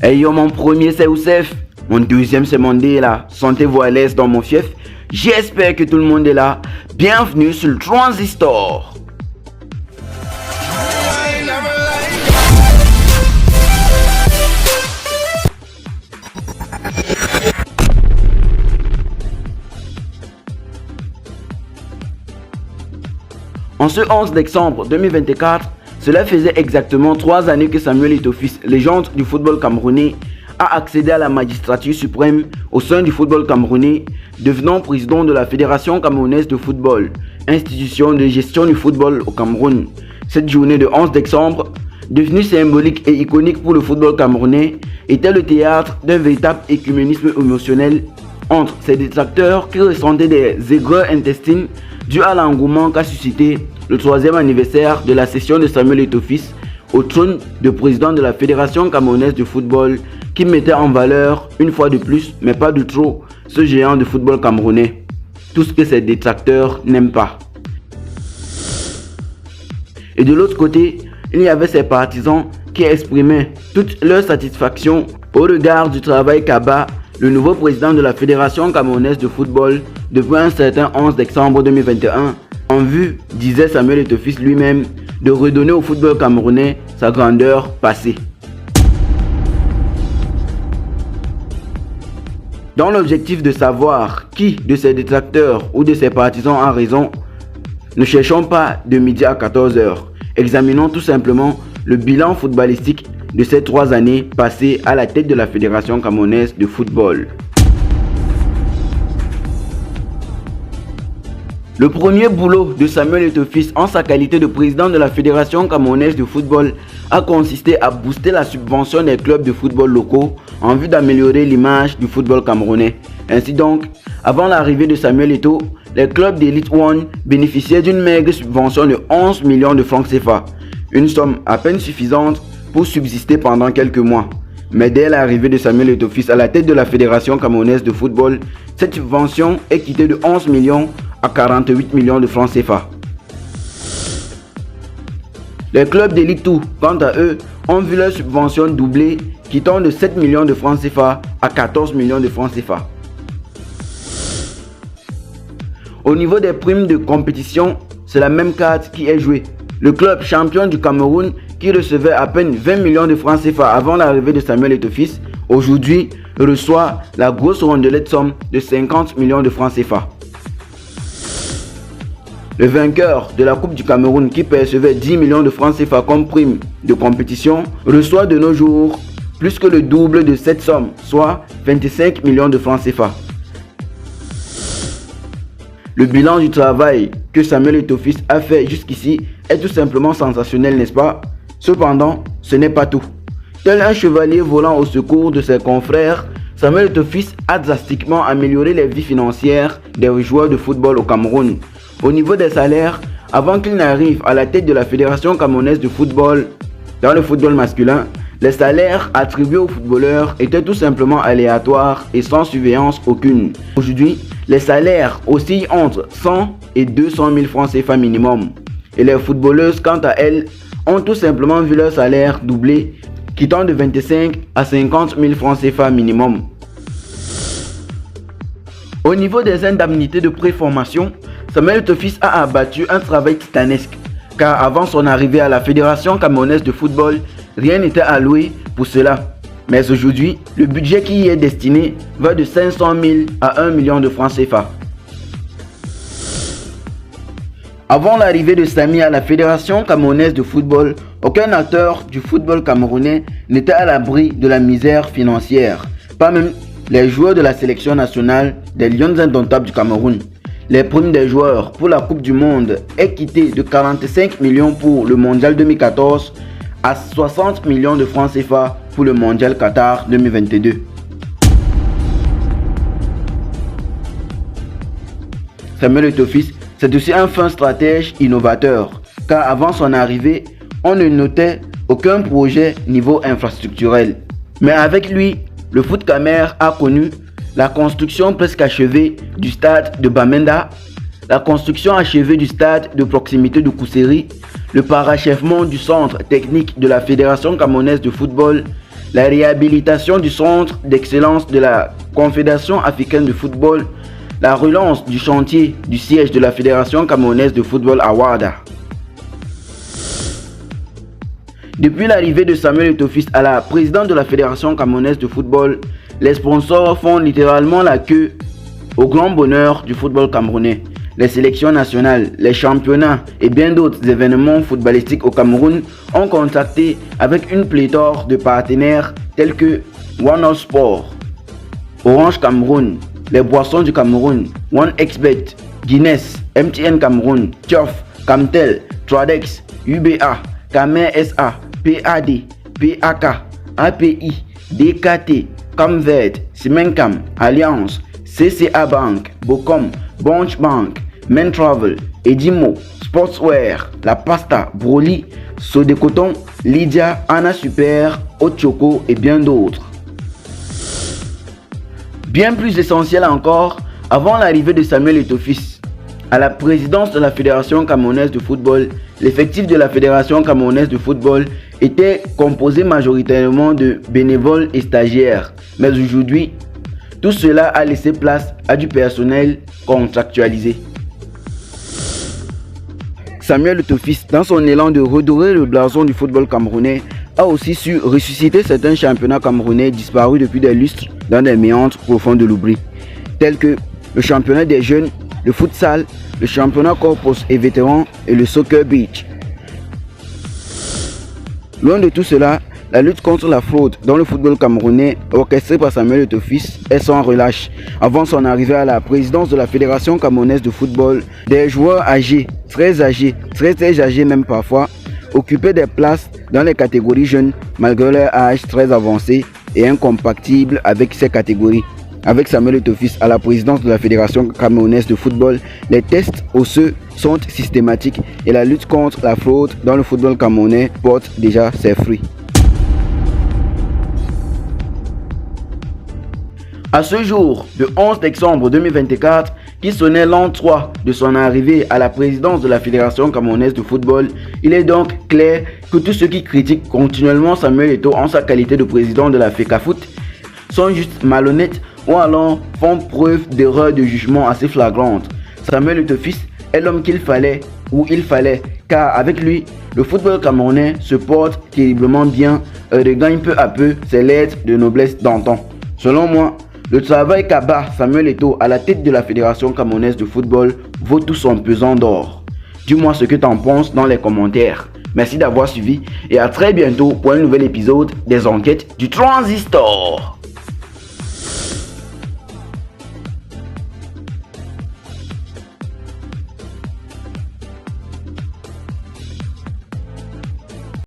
Hey yo, mon premier c'est Oussef, mon deuxième c'est Mandela. Sentez-vous à l'aise dans mon fief. J'espère que tout le monde est là. Bienvenue sur le Transistor. En ce 11 décembre 2024, cela faisait exactement 3 années que Samuel Eto'o-Fils, légende du football camerounais, a accédé à la magistrature suprême au sein du football camerounais, devenant président de la Fédération camerounaise de football, institution de gestion du football au Cameroun. Cette journée de 11 décembre, devenue symbolique et iconique pour le football camerounais, était le théâtre d'un véritable écuménisme émotionnel entre ses détracteurs qui ressentaient des aigreurs intestines dues à l'engouement qu'a suscité le 3e anniversaire de la cession de Samuel Eto'o-Fils au trône de président de la Fédération camerounaise de football, qui mettait en valeur, une fois de plus, mais pas de trop, ce géant de football camerounais. Tout ce que ses détracteurs n'aiment pas. Et de l'autre côté, il y avait ses partisans qui exprimaient toute leur satisfaction au regard du travail qu'abat le nouveau président de la Fédération camerounaise de football depuis un certain 11 décembre 2021, en vue, disait Samuel Eto'o-Fils lui-même, de redonner au football camerounais sa grandeur passée. Dans l'objectif de savoir qui de ses détracteurs ou de ses partisans a raison, ne cherchons pas de midi à 14h. Examinons tout simplement le bilan footballistique de ces 3 années passées à la tête de la Fédération camerounaise de football. Le premier boulot de Samuel Eto'o-Fils en sa qualité de président de la Fédération camerounaise de football a consisté à booster la subvention des clubs de football locaux en vue d'améliorer l'image du football camerounais. Ainsi donc, avant l'arrivée de Samuel Eto'o, les clubs d'Elite One bénéficiaient d'une maigre subvention de 11 millions de francs CFA, une somme à peine suffisante pour subsister pendant quelques mois. Mais dès l'arrivée de Samuel Eto'o-Fils à la tête de la Fédération camerounaise de football, cette subvention est quittée de 11 millions à 48 millions de francs CFA. Les clubs d'Elite 2, quant à eux, ont vu leur subvention doubler, quittant de 7 millions de francs CFA à 14 millions de francs CFA. Au niveau des primes de compétition, c'est la même carte qui est jouée. Le club champion du Cameroun, qui recevait à peine 20 millions de francs CFA avant l'arrivée de Samuel Eto'o-Fils, aujourd'hui reçoit la grosse rondelette somme de 50 millions de francs CFA. Le vainqueur de la Coupe du Cameroun, qui percevait 10 millions de francs CFA comme prime de compétition, reçoit de nos jours plus que le double de cette somme, soit 25 millions de francs CFA. Le bilan du travail que Samuel Eto'o-Fils a fait jusqu'ici est tout simplement sensationnel, n'est-ce pas? Cependant, ce n'est pas tout. Tel un chevalier volant au secours de ses confrères, Samuel Eto'o-Fils a drastiquement amélioré les vies financières des joueurs de football au Cameroun. Au niveau des salaires, avant qu'il n'arrive à la tête de la Fédération camerounaise de football, dans le football masculin, les salaires attribués aux footballeurs étaient tout simplement aléatoires et sans surveillance aucune. Aujourd'hui, les salaires oscillent entre 100 et 200 000 francs CFA minimum. Et les footballeuses, quant à elles, ont tout simplement vu leur salaire doubler, quittant de 25 à 50 000 francs CFA minimum. Au niveau des indemnités de préformation, Samuel Eto'o-Fils a abattu un travail titanesque, car avant son arrivée à la Fédération camerounaise de football, rien n'était alloué pour cela. Mais aujourd'hui, le budget qui y est destiné va de 500 000 à 1 million de francs CFA. Avant l'arrivée de Samy à la Fédération camerounaise de football, aucun acteur du football camerounais n'était à l'abri de la misère financière, pas même les joueurs de la sélection nationale des Lions indomptables du Cameroun. Les primes des joueurs pour la Coupe du Monde est quittée de 45 millions pour le Mondial 2014 à 60 millions de francs CFA pour le Mondial Qatar 2022. Samuel Eto'o-Fils, c'est aussi un fin stratège innovateur, car avant son arrivée, on ne notait aucun projet niveau infrastructurel. Mais avec lui, le foot camer a connu la construction presque achevée du stade de Bamenda, la construction achevée du stade de proximité de Kousséry, le parachèvement du centre technique de la Fédération camerounaise de football, la réhabilitation du centre d'excellence de la Confédération africaine de football, la relance du chantier du siège de la Fédération camerounaise de football à Ouarda. Depuis l'arrivée de Samuel Eto'o à la présidence de la Fédération camerounaise de football, les sponsors font littéralement la queue au grand bonheur du football camerounais. Les sélections nationales, les championnats et bien d'autres événements footballistiques au Cameroun ont contacté avec une pléthore de partenaires tels que OneHorse Sport, Orange Cameroun, les Boissons du Cameroun, OneXBet, Guinness, MTN Cameroun, Tiof, Camtel, Tradex, UBA, Camer SA, PAD, PAK, API, DKT, Camvert, Simencam, Alliance, CCA Bank, Bocom, Bunch Bank, Men Travel, Edimo, Sportswear, La Pasta, Broly, Sodecoton, Lydia, Anna Super, Ochoco et bien d'autres. Bien plus essentiel encore, avant l'arrivée de Samuel Eto'o à la présidence de la Fédération camerounaise de football, l'effectif de la Fédération camerounaise de football était composé majoritairement de bénévoles et stagiaires. Mais aujourd'hui, tout cela a laissé place à du personnel contractualisé. Samuel Eto'o, dans son élan de redorer le blason du football camerounais, a aussi su ressusciter certains championnats camerounais disparus depuis des lustres dans des méandres profonds de l'oubli, tels que le championnat des jeunes, le futsal, le championnat corpus et vétérans et le soccer beach. Loin de tout cela, la lutte contre la fraude dans le football camerounais, orchestrée par Samuel Eto'o, est sans relâche. Avant son arrivée à la présidence de la Fédération camerounaise de football, des joueurs âgés, très âgés même parfois, occupaient des places dans les catégories jeunes malgré leur âge très avancé et incompatible avec ces catégories. Avec Samuel Eto'o à la présidence de la Fédération camerounaise de football, les tests osseux sont systématiques et la lutte contre la fraude dans le football camerounais porte déjà ses fruits. À ce jour, le 11 décembre 2024, qui sonnait l'an 3 de son arrivée à la présidence de la Fédération camerounaise de football, il est donc clair que tous ceux qui critiquent continuellement Samuel Eto'o en sa qualité de président de la FECAFOOT sont juste malhonnêtes ou alors font preuve d'erreurs de jugement assez flagrantes. Samuel Eto'o est l'homme qu'il fallait où il fallait, car avec lui, le football camerounais se porte terriblement bien et regagne peu à peu ses lettres de noblesse d'antan. Selon moi, le travail qu'abat Samuel Eto'o à la tête de la Fédération camerounaise de football vaut tout son pesant d'or. Dis-moi ce que tu en penses dans les commentaires. Merci d'avoir suivi et à très bientôt pour un nouvel épisode des enquêtes du Transistor.